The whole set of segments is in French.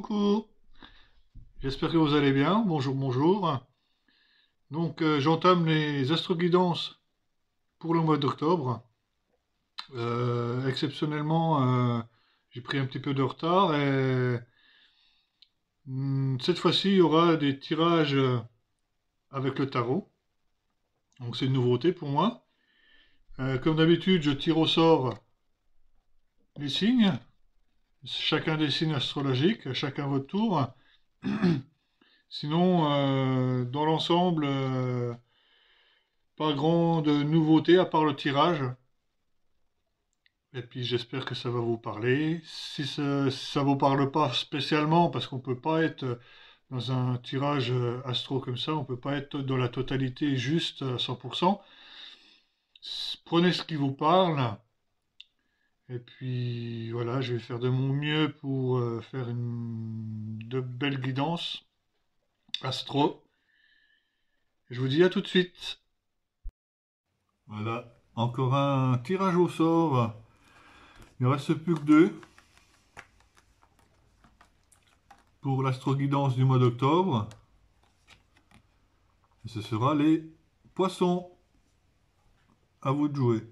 Coucou, j'espère que vous allez bien. Bonjour, bonjour. Donc, j'entame les astroguidances pour le mois d'octobre. Exceptionnellement, j'ai pris un petit peu de retard et cette fois-ci, il y aura des tirages avec le tarot. Donc, c'est une nouveauté pour moi. Comme d'habitude, je tire au sort les signes, chacun des signes astrologiques, chacun votre tour. Sinon, dans l'ensemble, pas grande nouveauté à part le tirage. Et puis j'espère que ça va vous parler. Si ça vous parle pas spécialement, parce qu'on peut pas être dans un tirage astro comme ça, on peut pas être dans la totalité juste à 100%. Prenez ce qui vous parle. Et puis voilà, je vais faire de mon mieux pour faire de belles guidances astro. Je vous dis à tout de suite. Voilà, encore un tirage au sort. Il ne reste plus que deux pour l'astro-guidance du mois d'octobre. Et ce sera les poissons. À vous de jouer.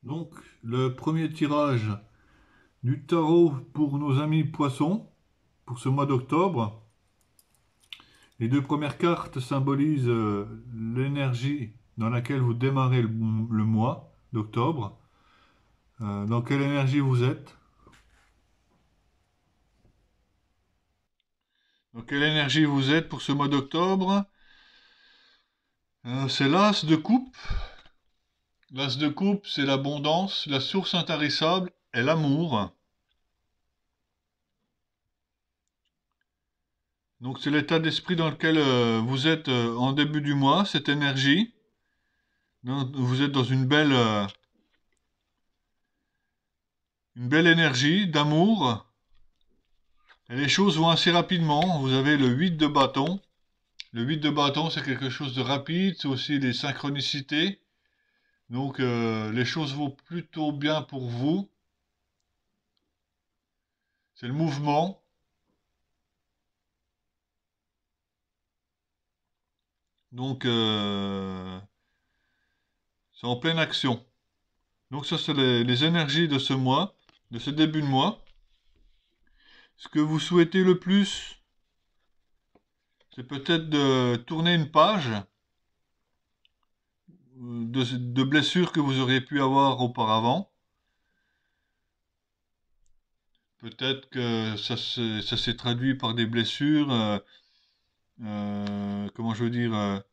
Donc, le premier tirage du tarot pour nos amis poissons, pour ce mois d'octobre. Les deux premières cartes symbolisent l'énergie dans laquelle vous démarrez le mois d'octobre. Dans quelle énergie vous êtes? Dans quelle énergie vous êtes pour ce mois d'octobre? C'est l'As de coupe. L'As de coupe, c'est l'abondance, la source intarissable et l'amour. Donc c'est l'état d'esprit dans lequel vous êtes en début du mois, cette énergie. Donc, vous êtes dans une belle énergie d'amour. Et les choses vont assez rapidement. Vous avez le 8 de bâton. Le 8 de bâton, c'est quelque chose de rapide. C'est aussi les synchronicités. Donc les choses vont plutôt bien pour vous. C'est le mouvement. Donc c'est en pleine action. Donc ça, c'est les énergies de ce mois, de ce début de mois. Ce que vous souhaitez le plus, c'est peut-être de tourner une page de blessures que vous auriez pu avoir auparavant. Peut-être que ça s'est traduit par des blessures, comment je veux dire,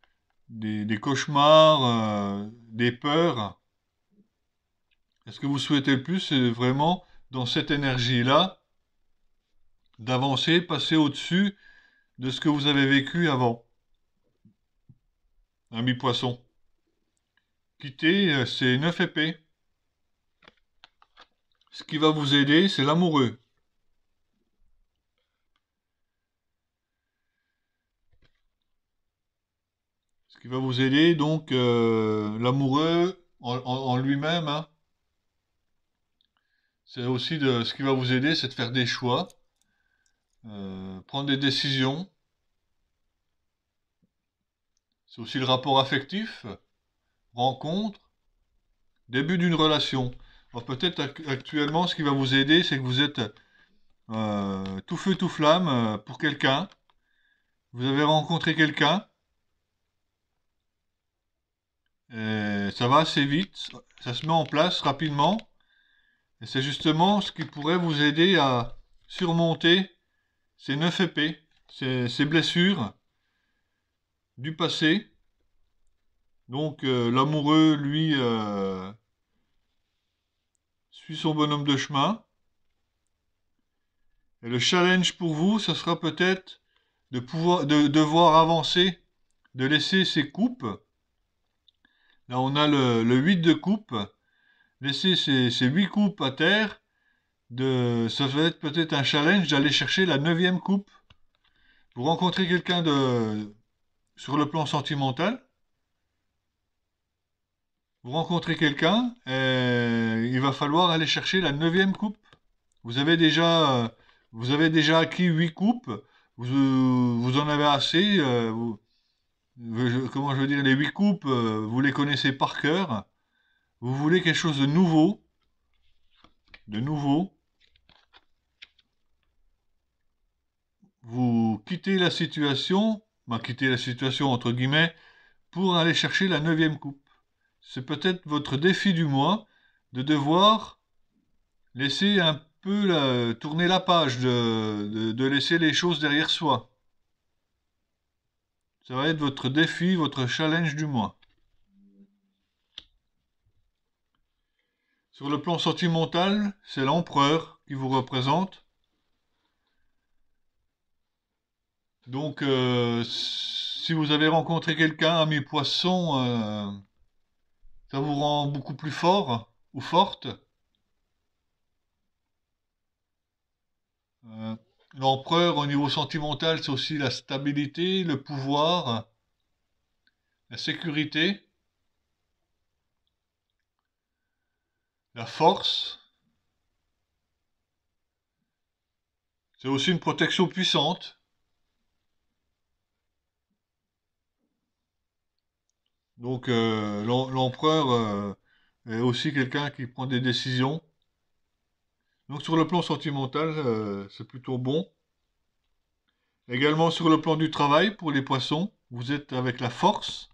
des cauchemars, des peurs. Et ce que vous souhaitez le plus, c'est vraiment dans cette énergie-là d'avancer, passer au-dessus de ce que vous avez vécu avant, ami poisson. Quitter ces 9 épées. Ce qui va vous aider, c'est l'amoureux. Ce qui va vous aider, donc, l'amoureux en lui-même, hein, c'est aussi ce qui va vous aider, c'est de faire des choix, prendre des décisions. C'est aussi le rapport affectif, rencontre, début d'une relation. Alors peut-être actuellement, ce qui va vous aider, c'est que vous êtes tout feu, tout flamme pour quelqu'un. Vous avez rencontré quelqu'un, et ça va assez vite, ça se met en place rapidement. Et c'est justement ce qui pourrait vous aider à surmonter ces 9 épées, ces blessures du passé. Donc l'amoureux, lui, suit son bonhomme de chemin. Et le challenge pour vous, ce sera peut-être de devoir avancer, de laisser ces coupes. Là, on a le 8 de coupe. Laisser ces 8 coupes à terre ça va être peut-être un challenge d'aller chercher la 9e coupe. Vous rencontrez quelqu'un sur le plan sentimental, vous rencontrez quelqu'un, et il va falloir aller chercher la 9e coupe. Vous avez déjà, vous avez déjà acquis 8 coupes, vous en avez assez, comment je veux dire, les 8 coupes, vous les connaissez par cœur. Vous voulez quelque chose de nouveau, vous quittez la situation entre guillemets, pour aller chercher la 9e coupe. C'est peut-être votre défi du mois de devoir laisser un peu tourner la page, de laisser les choses derrière soi. Ça va être votre défi, votre challenge du mois. Sur le plan sentimental, c'est l'empereur qui vous représente. Donc, si vous avez rencontré quelqu'un, ami poisson, ça vous rend beaucoup plus fort ou forte. Euh, L'empereur, au niveau sentimental, c'est aussi la stabilité, le pouvoir, la sécurité, la force. C'est aussi une protection puissante. Donc, l'empereur est aussi quelqu'un qui prend des décisions. Donc, sur le plan sentimental, c'est plutôt bon. Également sur le plan du travail, pour les poissons, vous êtes avec la force.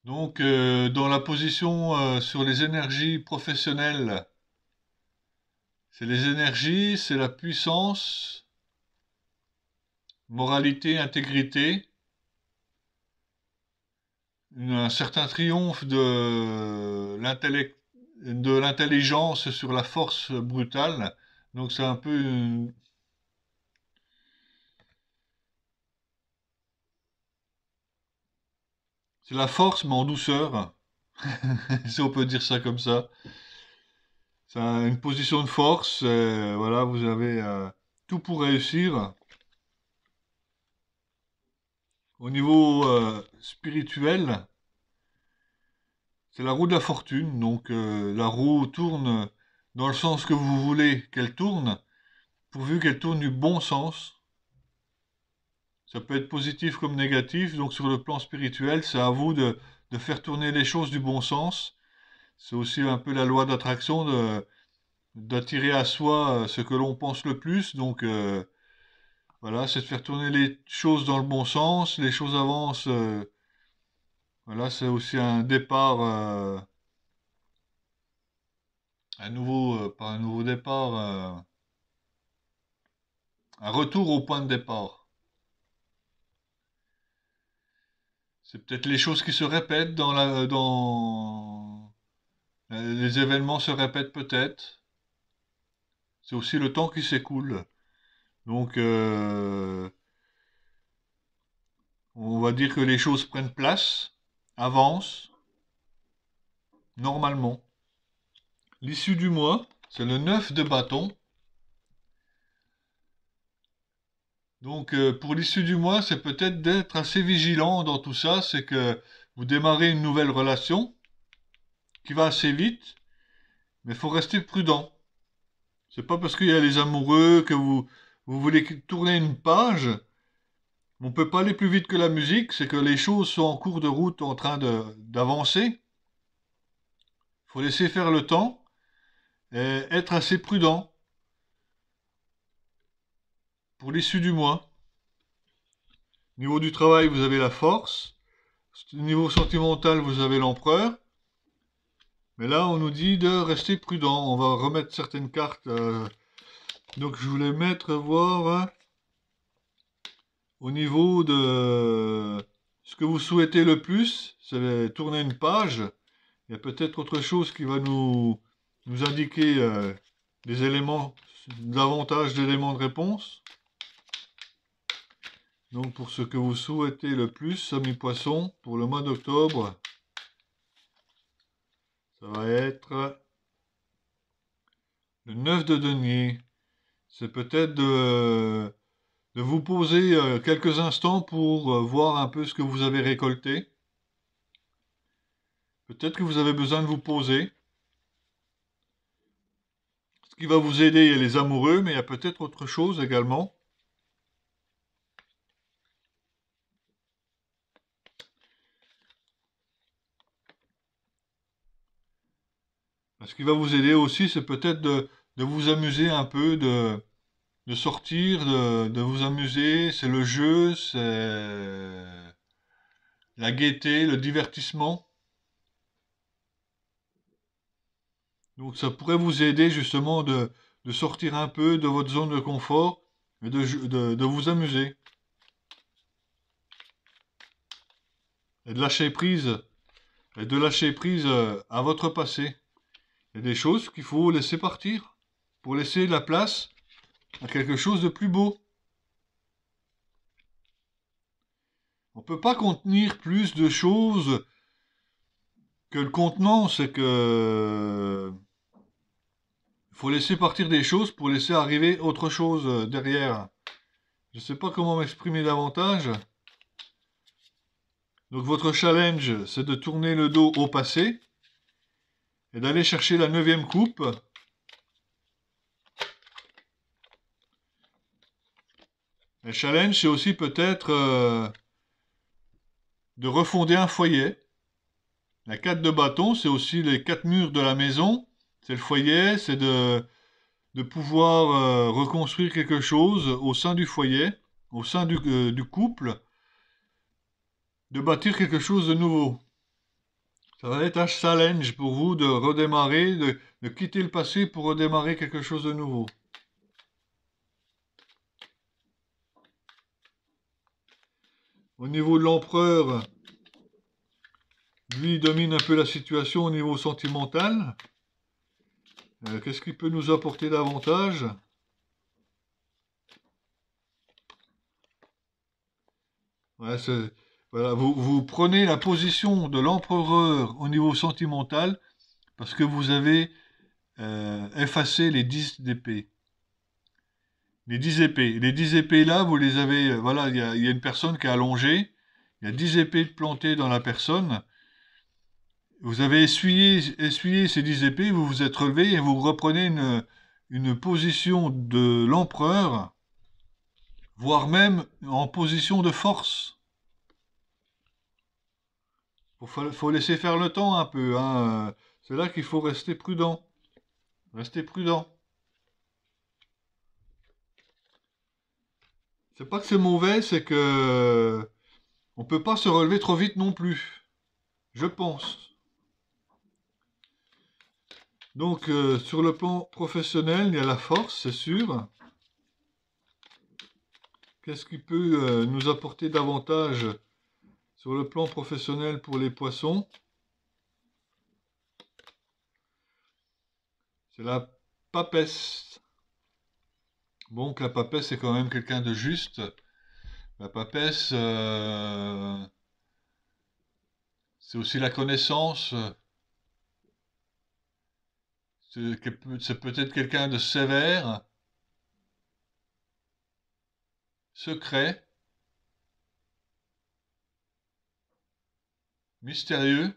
Donc, dans la position sur les énergies professionnelles, c'est les énergies, c'est la puissance, moralité, intégrité, un certain triomphe de l'intelligence sur la force brutale. Donc, c'est un peu c'est la force, mais en douceur, si on peut dire ça comme ça. C'est une position de force. Voilà, vous avez tout pour réussir. Au niveau spirituel, c'est la roue de la fortune. Donc la roue tourne dans le sens que vous voulez qu'elle tourne, pourvu qu'elle tourne du bon sens. Ça peut être positif comme négatif. Donc sur le plan spirituel, c'est à vous de faire tourner les choses du bon sens. C'est aussi un peu la loi d'attraction, d'attirer à soi ce que l'on pense le plus. Donc voilà, c'est de faire tourner les choses dans le bon sens. Les choses avancent. Voilà, c'est aussi un départ, pas un nouveau départ, un retour au point de départ. C'est peut-être les choses qui se répètent les événements se répètent peut-être. C'est aussi le temps qui s'écoule. Donc, on va dire que les choses prennent place, avancent, normalement. L'issue du mois, c'est le 9 de bâton. Donc, pour l'issue du mois, c'est peut-être d'être assez vigilant dans tout ça. C'est que vous démarrez une nouvelle relation qui va assez vite, mais il faut rester prudent. C'est pas parce qu'il y a les amoureux que vous voulez tourner une page. On peut pas aller plus vite que la musique. C'est que les choses sont en cours de route, en train d'avancer. Il faut laisser faire le temps et être assez prudent pour l'issue du mois. Au niveau du travail, vous avez la force. Au niveau sentimental, vous avez l'empereur. Mais là, on nous dit de rester prudent. On va remettre certaines cartes. Donc, je voulais voir au niveau de ce que vous souhaitez le plus. C'est tourner une page. Il y a peut-être autre chose qui va nous indiquer des éléments, davantage d'éléments de réponse. Donc pour ce que vous souhaitez le plus, amis poissons, pour le mois d'octobre, ça va être le 9 de denier. C'est peut-être de vous poser quelques instants pour voir un peu ce que vous avez récolté. Peut-être que vous avez besoin de vous poser. Ce qui va vous aider, il y a les amoureux, mais il y a peut-être autre chose également. Ce qui va vous aider aussi, c'est peut-être de vous amuser un peu, de sortir, de vous amuser. C'est le jeu, c'est la gaieté, le divertissement. Donc ça pourrait vous aider justement de sortir un peu de votre zone de confort et de vous amuser. Et de lâcher prise à votre passé. Il y a des choses qu'il faut laisser partir pour laisser la place à quelque chose de plus beau. On ne peut pas contenir plus de choses que le contenant, c'est que il faut laisser partir des choses pour laisser arriver autre chose derrière. Je ne sais pas comment m'exprimer davantage. Donc votre challenge, c'est de tourner le dos au passé et d'aller chercher la 9e coupe. Le challenge, c'est aussi peut-être de refonder un foyer. La 4 de bâton, c'est aussi les 4 murs de la maison. C'est le foyer, c'est de pouvoir reconstruire quelque chose au sein du foyer, au sein du couple, de bâtir quelque chose de nouveau. Ça va être un challenge pour vous de redémarrer, de quitter le passé pour redémarrer quelque chose de nouveau. Au niveau de l'empereur, lui domine un peu la situation au niveau sentimental. Qu'est-ce qu'il peut nous apporter davantage? Ouais, voilà, vous prenez la position de l'empereur au niveau sentimental parce que vous avez effacé les 10 d'épée. Les 10 épées. Les 10 épées là, vous les avez. Voilà, il y a une personne qui est allongée. Il y a 10 épées plantées dans la personne. Vous avez essuyé ces 10 épées, vous vous êtes relevé et vous reprenez une position de l'empereur, voire même en position de force. Faut laisser faire le temps un peu, hein. C'est là qu'il faut rester prudent. Rester prudent. C'est pas que c'est mauvais, c'est que on peut pas se relever trop vite non plus. Je pense. Donc, sur le plan professionnel, il y a la force, c'est sûr. Qu'est-ce qui peut nous apporter davantage sur le plan professionnel pour les poissons? C'est la papesse. Bon, que la papesse, c'est quand même quelqu'un de juste. La papesse, c'est aussi la connaissance. C'est peut-être quelqu'un de sévère, secret, mystérieux.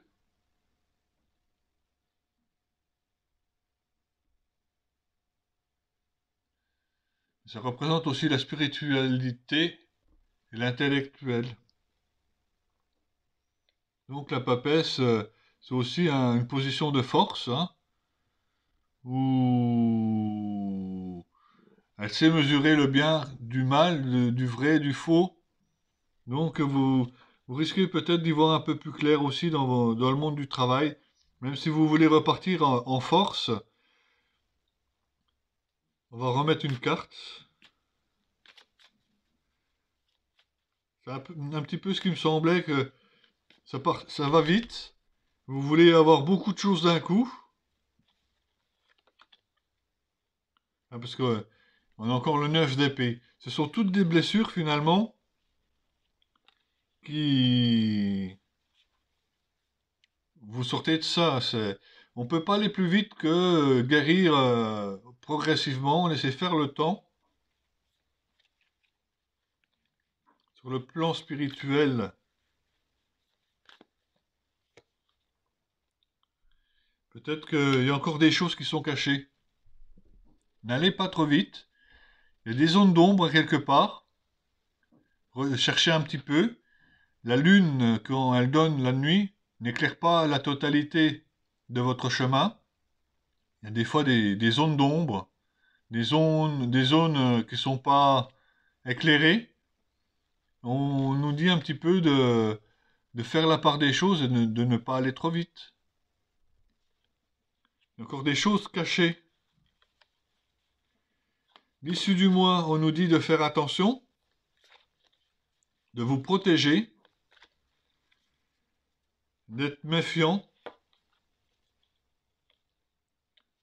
Ça représente aussi la spiritualité et l'intellectuel. Donc la papesse, c'est aussi une position de force, hein, où elle sait mesurer le bien du mal, du vrai, du faux. Donc vous risquez peut-être d'y voir un peu plus clair aussi dans le monde du travail. Même si vous voulez repartir en force, on va remettre une carte. C'est un petit peu ce qui me semblait que ça va vite. Vous voulez avoir beaucoup de choses d'un coup. Hein, parce que on a encore le 9 d'épée. Ce sont toutes des blessures finalement. qui vous sortez de ça. On peut pas aller plus vite que guérir progressivement, laisser faire le temps. Sur le plan spirituel, peut-être qu'il y a encore des choses qui sont cachées. N'allez pas trop vite. Il y a des zones d'ombre quelque part. Cherchez un petit peu. La lune, quand elle donne la nuit, n'éclaire pas la totalité de votre chemin. Il y a des fois des zones d'ombre, des zones qui ne sont pas éclairées. On nous dit un petit peu de faire la part des choses et de ne pas aller trop vite. Il y a encore des choses cachées. L'issue du mois, on nous dit de faire attention, de vous protéger, d'être méfiant,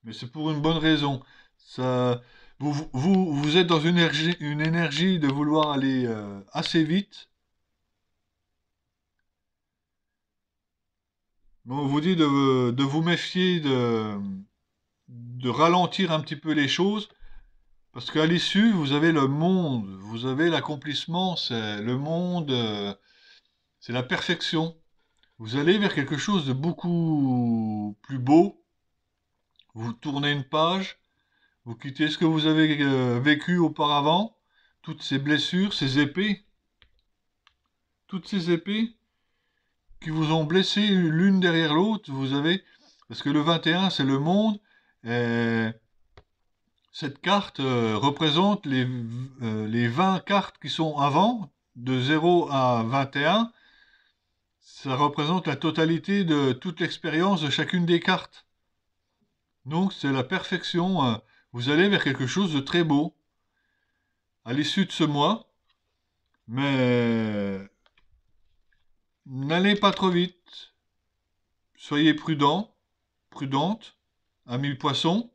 mais c'est pour une bonne raison. Ça, vous êtes dans une énergie de vouloir aller assez vite, mais on vous dit de vous méfier, de ralentir un petit peu les choses, parce qu'à l'issue, vous avez le monde, vous avez l'accomplissement, c'est le monde, c'est la perfection. Vous allez vers quelque chose de beaucoup plus beau. Vous tournez une page, vous quittez ce que vous avez vécu auparavant, toutes ces blessures, ces épées, toutes ces épées qui vous ont blessé l'une derrière l'autre, vous avez, parce que le 21 c'est le monde, et cette carte représente les 20 cartes qui sont avant, de 0 à 21, ça représente la totalité de toute l'expérience de chacune des cartes. Donc c'est la perfection, vous allez vers quelque chose de très beau à l'issue de ce mois, mais n'allez pas trop vite, soyez prudent, prudente, amis poissons.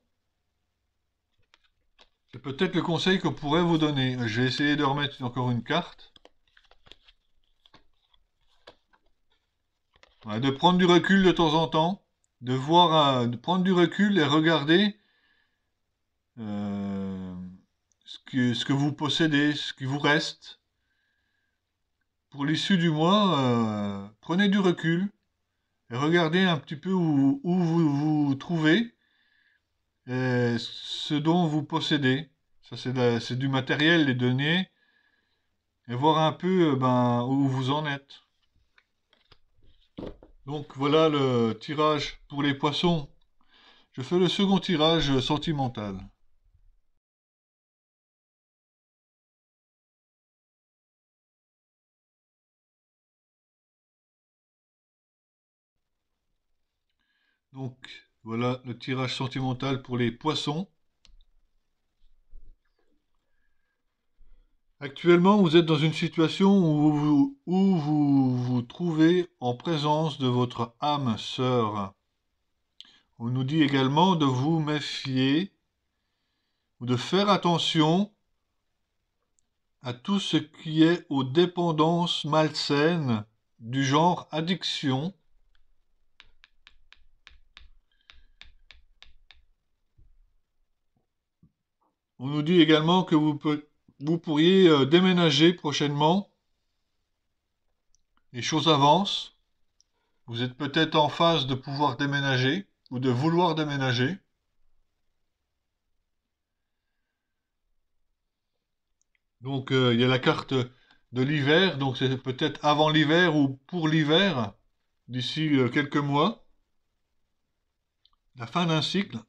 C'est peut-être le conseil qu'on pourrait vous donner. Je vais essayer de remettre encore une carte. Voilà, de prendre du recul de temps en temps, de voir, de prendre du recul et regarder euh, ce que vous possédez, ce qui vous reste. Pour l'issue du mois, prenez du recul et regardez un petit peu où vous vous trouvez et ce dont vous possédez. Ça, c'est du matériel, les données, et voir un peu ben, où vous en êtes. Donc voilà le tirage pour les poissons. Je fais le second tirage sentimental. Donc voilà le tirage sentimental pour les poissons. Actuellement, vous êtes dans une situation où vous trouvez en présence de votre âme sœur. On nous dit également de vous méfier ou de faire attention à tout ce qui est aux dépendances malsaines du genre addiction. On nous dit également que vous pourriez déménager prochainement. Les choses avancent. Vous êtes peut-être en phase de pouvoir déménager ou de vouloir déménager. Donc il y a la carte de l'hiver, donc c'est peut-être avant l'hiver ou pour l'hiver, d'ici quelques mois, la fin d'un cycle.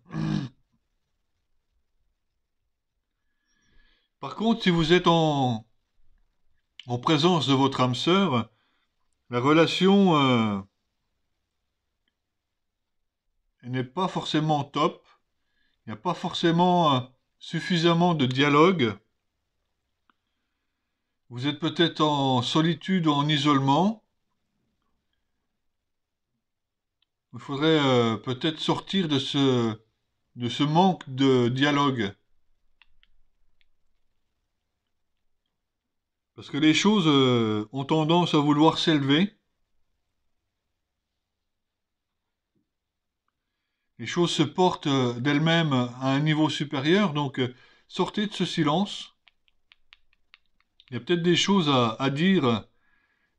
Par contre, si vous êtes en présence de votre âme sœur, la relation n'est pas forcément top, il n'y a pas forcément suffisamment de dialogue. Vous êtes peut-être en solitude ou en isolement. Il faudrait peut-être sortir de ce manque de dialogue. Parce que les choses ont tendance à vouloir s'élever. Les choses se portent d'elles-mêmes à un niveau supérieur. Donc, sortez de ce silence. Il y a peut-être des choses à dire.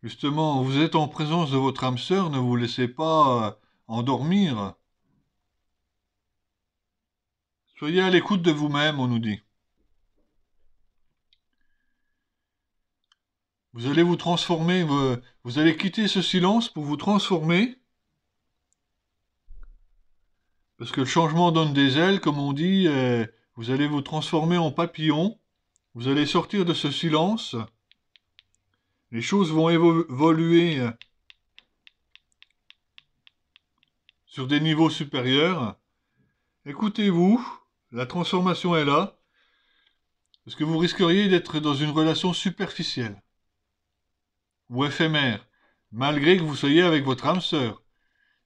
Justement, vous êtes en présence de votre âme sœur. Ne vous laissez pas endormir. Soyez à l'écoute de vous-même, on nous dit. Vous allez vous transformer. Vous allez quitter ce silence pour vous transformer. Parce que le changement donne des ailes, comme on dit. Vous allez vous transformer en papillon. Vous allez sortir de ce silence. Les choses vont évoluer sur des niveaux supérieurs. Écoutez-vous, la transformation est là, parce que vous risqueriez d'être dans une relation superficielle ou éphémère, malgré que vous soyez avec votre âme sœur.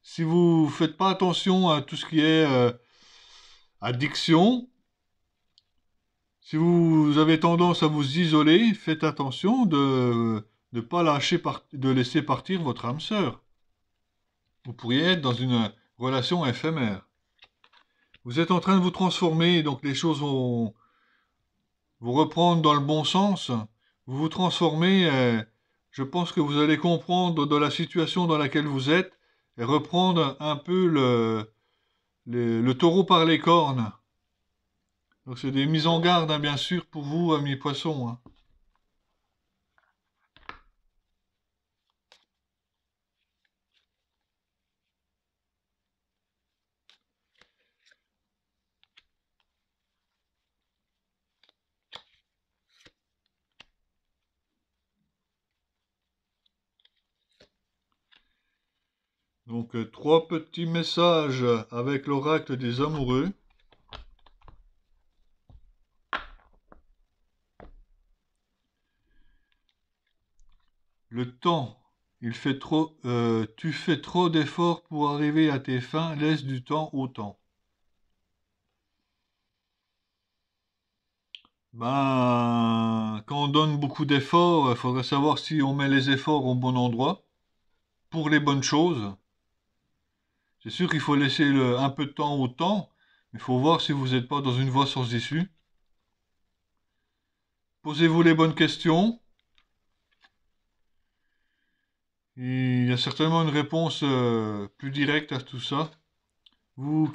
Si vous ne faites pas attention à tout ce qui est addiction, si vous avez tendance à vous isoler, faites attention de ne pas de laisser partir votre âme sœur. Vous pourriez être dans une relation éphémère. Vous êtes en train de vous transformer, donc les choses vont vous reprendre dans le bon sens. Vous vous transformez, je pense que vous allez comprendre de la situation dans laquelle vous êtes et reprendre un peu le taureau par les cornes. Donc c'est des mises en garde, hein, bien sûr, pour vous, amis poissons. Hein. Donc trois petits messages avec l'oracle des amoureux. Le temps, tu fais trop d'efforts pour arriver à tes fins, laisse du temps au temps. Ben, quand on donne beaucoup d'efforts, il faudrait savoir si on met les efforts au bon endroit, pour les bonnes choses. C'est sûr qu'il faut laisser un peu de temps au temps, mais il faut voir si vous n'êtes pas dans une voie sans issue. Posez-vous les bonnes questions. Il y a certainement une réponse plus directe à tout ça. Vous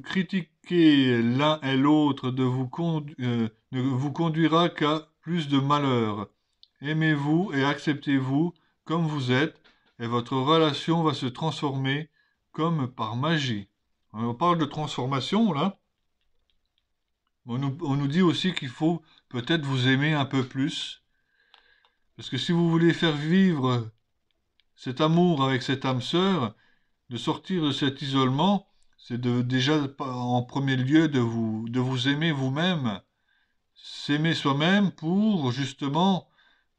critiquez l'un et l'autre ne vous conduira qu'à plus de malheur. Aimez-vous et acceptez-vous comme vous êtes, et votre relation va se transformer comme par magie. On parle de transformation là. On nous dit aussi qu'il faut peut-être vous aimer un peu plus. Parce que si vous voulez faire vivre cet amour avec cette âme sœur, de sortir de cet isolement, c'est déjà en premier lieu de vous aimer vous-même, s'aimer soi-même pour justement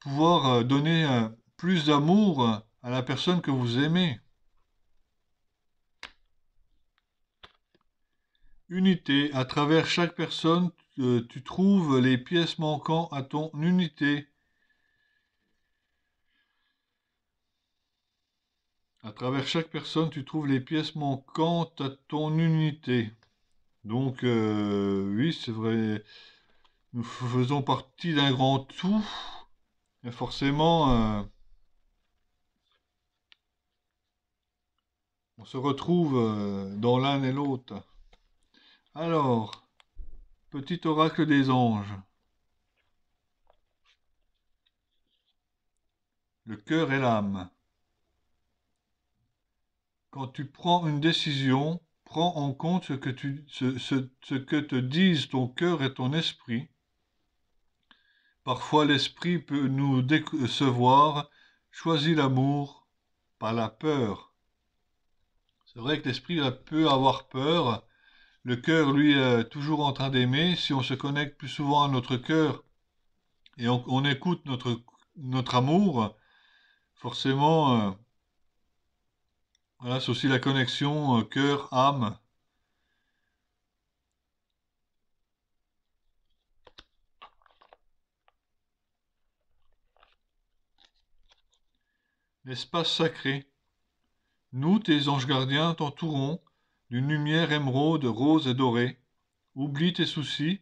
pouvoir donner plus d'amour à la personne que vous aimez. Unité, à travers chaque personne, tu trouves les pièces manquantes à ton unité. À travers chaque personne, tu trouves les pièces manquantes à ton unité. Donc, oui, c'est vrai. Nous faisons partie d'un grand tout, et forcément, on se retrouve dans l'un et l'autre. Alors, petit oracle des anges. Le cœur et l'âme. Quand tu prends une décision, prends en compte ce que te disent ton cœur et ton esprit. Parfois l'esprit peut nous décevoir. Choisis l'amour, pas la peur. C'est vrai que l'esprit peut avoir peur. Le cœur, lui, est toujours en train d'aimer. Si on se connecte plus souvent à notre cœur et on écoute notre amour, forcément, voilà, c'est aussi la connexion cœur-âme. l'espace sacré. Nous, tes anges gardiens, t'entourons d'une lumière émeraude, rose et dorée. Oublie tes soucis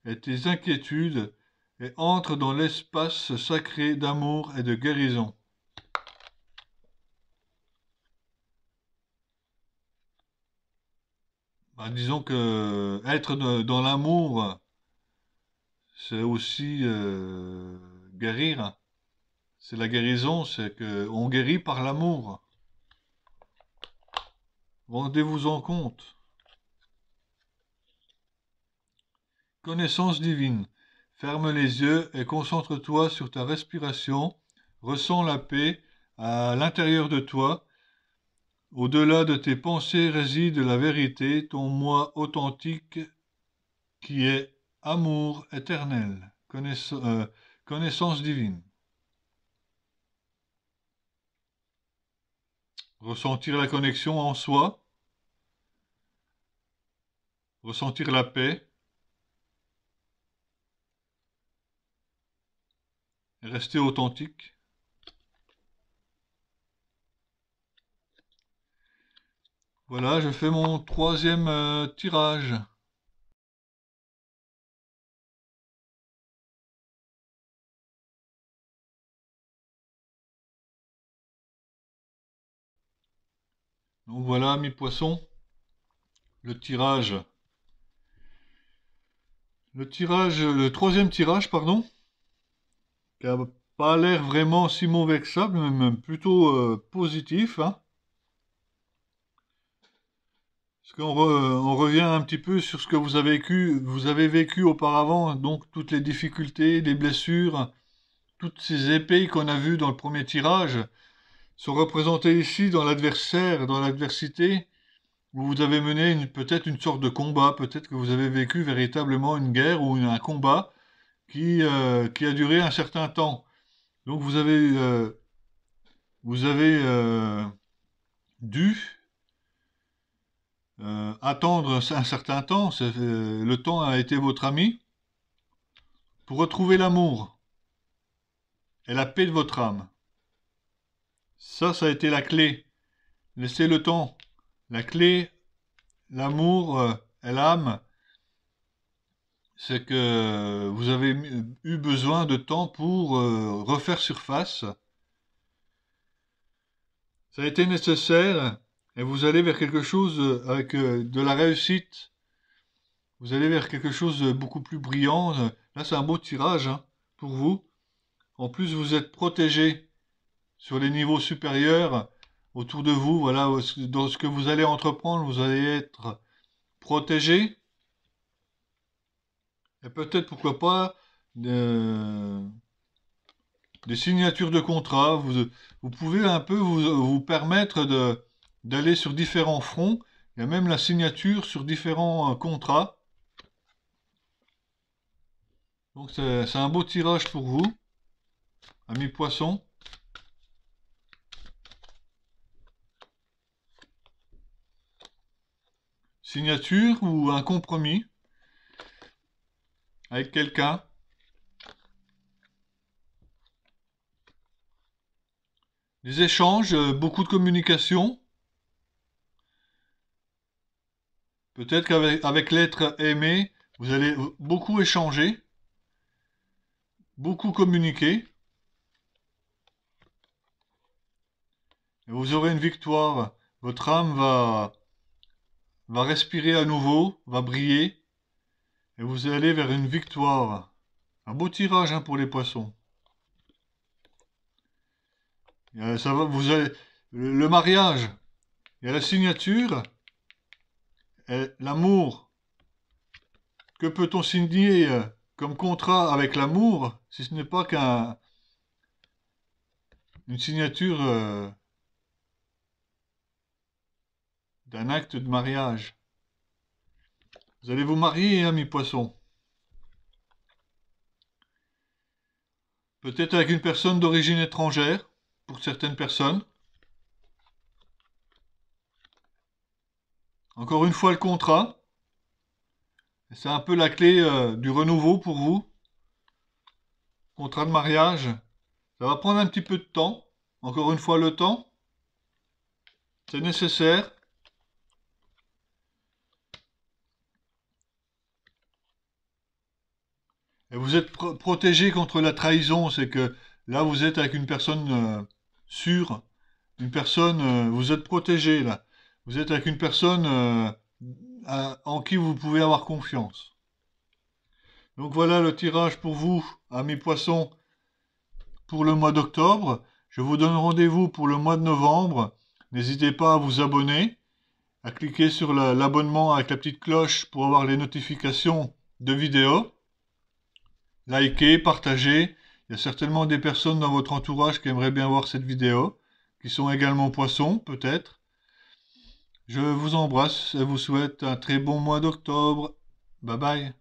et tes inquiétudes et entre dans l'espace sacré d'amour et de guérison. Bah, disons que être dans l'amour, c'est aussi guérir. C'est la guérison, c'est que on guérit par l'amour. Rendez-vous en compte. Connaissance divine. Ferme les yeux et concentre-toi sur ta respiration. Ressens la paix à l'intérieur de toi. Au-delà de tes pensées réside la vérité, ton moi authentique qui est amour éternel. Connaissance divine. Ressentir la connexion en soi. Ressentir la paix. Et rester authentique. Voilà, je fais mon troisième tirage. Donc voilà, mes poissons, le tirage. Le troisième tirage, pardon, qui a pas l'air vraiment si mauvais que ça, mais même plutôt positif, hein. Parce on revient un petit peu sur ce que vous avez vécu auparavant, donc toutes les difficultés, les blessures, toutes ces épées qu'on a vues dans le premier tirage sont représentées ici dans l'adversaire, dans l'adversité, où vous avez mené peut-être une sorte de combat, peut-être que vous avez vécu véritablement une guerre ou un combat qui a duré un certain temps. Donc vous avez dû attendre un certain temps, le temps a été votre ami, pour retrouver l'amour et la paix de votre âme. Ça a été la clé. Laissez le temps. La clé, l'amour et l'âme, c'est que vous avez eu besoin de temps pour refaire surface. Ça a été nécessaire et vous allez vers quelque chose avec de la réussite. Vous allez vers quelque chose de beaucoup plus brillant. Là, c'est un beau tirage hein, pour vous. En plus, vous êtes protégé sur les niveaux supérieurs autour de vous. Voilà, dans ce que vous allez entreprendre, vous allez être protégé. Et peut-être, pourquoi pas, euh, des signatures de contrats. Vous pouvez un peu vous permettre d'aller sur différents fronts. Il y a même la signature sur différents contrats. Donc c'est un beau tirage pour vous, amis poissons. Signature ou un compromis avec quelqu'un. Des échanges, beaucoup de communication. Peut-être qu'avec l'être aimé, vous allez beaucoup échanger, beaucoup communiquer. Et vous aurez une victoire. Votre âme va respirer à nouveau, va briller. Et vous allez vers une victoire. Un beau tirage hein, pour les poissons. Ça va, vous avez le mariage, il y a la signature, et l'amour. Que peut-on signer comme contrat avec l'amour si ce n'est pas une signature d'un acte de mariage? Vous allez vous marier, amis poissons. Peut-être avec une personne d'origine étrangère, pour certaines personnes. Encore une fois, le contrat. C'est un peu la clé du renouveau pour vous. Contrat de mariage. Ça va prendre un petit peu de temps. encore une fois le temps, c'est nécessaire. Et vous êtes protégé contre la trahison, c'est que là vous êtes avec une personne sûre, une personne, vous êtes protégé là. Vous êtes avec une personne en qui vous pouvez avoir confiance. Donc voilà le tirage pour vous, amis poissons, pour le mois d'octobre. Je vous donne rendez-vous pour le mois de novembre. N'hésitez pas à vous abonner, à cliquer sur l'abonnement avec la petite cloche pour avoir les notifications de vidéos. Likez, partagez. Il y a certainement des personnes dans votre entourage qui aimeraient bien voir cette vidéo, qui sont également poissons, peut-être. Je vous embrasse et vous souhaite un très bon mois d'octobre. Bye bye.